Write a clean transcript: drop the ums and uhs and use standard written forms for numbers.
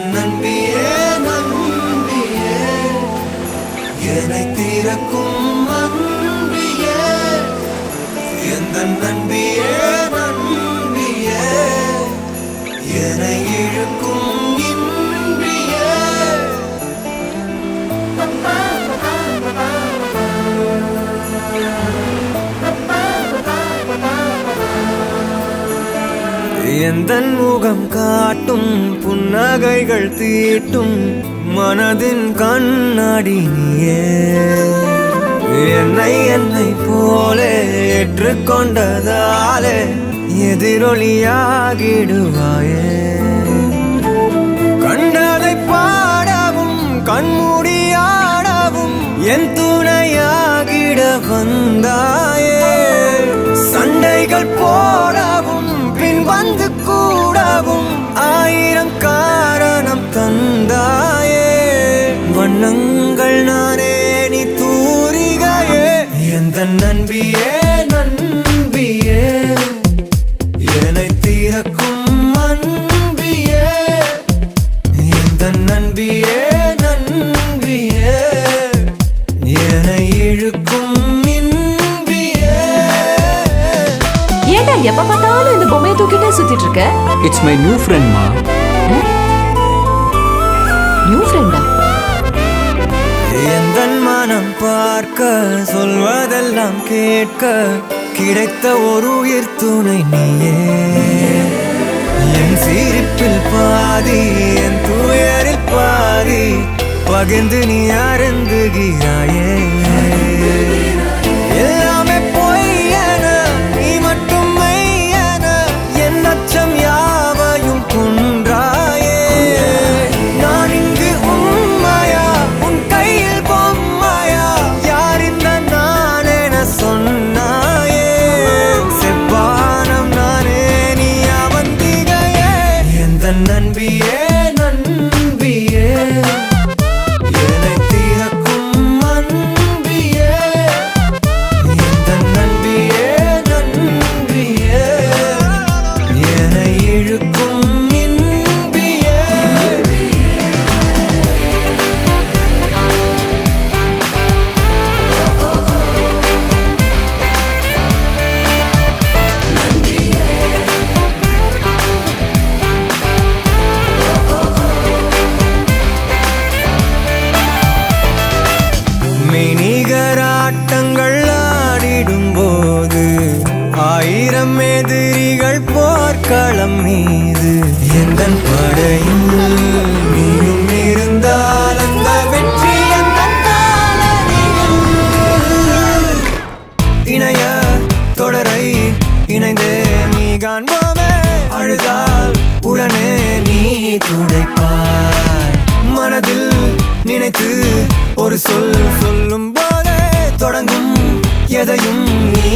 நம்பியே நம்பியே என்னை தீரக்கும் அன்பியே எந்த நம்பியே நம்பியே என்னை இழுக்கும் இன்பியே எந்தன் முகம் காட்டும் புன்னகைகள் தீட்டும் மனதின் கண்ணாடி நீயே என்னை போலே ஏற்றுக்கொண்டதாலே எதிரொலியாகிடுவாயே கண்டதை பாடவும் கண்மூடியாடவும் என் துணையாகிட வந்தாயே சண்டைகள் போடவும் பின் வந்து கூடவும் ஆயிரம் காரணம் தந்தாயே வண்ணங்கள் நானே நீ தூரிகையே எந்த நன்பியே நன்பியே என்னை தீரக்கும் அன்பியே எந்த நன்பியே நன்பியே என்னை இழுக்கும் இன்பியே. ஏண்டா எப்ப பார்த்தாலும் இந்த பொம்மையை தூக்கிட்டே சுத்திட்டு இருக்க? இட்ஸ் மை நியூ ஃப்ரெண்ட் மா. நியூ ஃப்ரெண்டா? எந்தன் மனம் பார்க்க சொல்வதெல்லாம் கேட்க கிடைத்த ஒரு உயிர் துணை நீயே என் சிரிப்பில் பாதி என் துயரில் பாதி பகிர்ந்து நீ அருந்துகிறாயே எல்லாமே பொய்யென நீ மட்டும் மெய்யென என் அச்சம் யாவையும் கொன்றாயே நான் இங்கு உண்மையா உன் கையில் பொம்மையா யார் இந்த நான் என சொன்னாயே செவ்வானம் நானே நீ அவந்திகையே எந்த நன்பியே நன்பியே என்னை தீரக்கும் அன்பியே எந்த நன்பியே நன்பியே என்னை இழுக்கும் இன்பியே. மெய்நிகராட்டங்கள் ஆடிடும் போது ஆயிரம் எதிரிகள் போர்க்களம் மீது எந்தன் படையில் நீயும் இருந்தால் அந்த வெற்றி எந்தன் காலடியில். இணைய தொடரை இணைந்தே நீ காண்போமே அழுதால் உடனே நீ துடைப்பாய் மனதில் நினைத்து ஒரு சொல் சொல்லும் போதே தொடங்கும் எதையும் நீ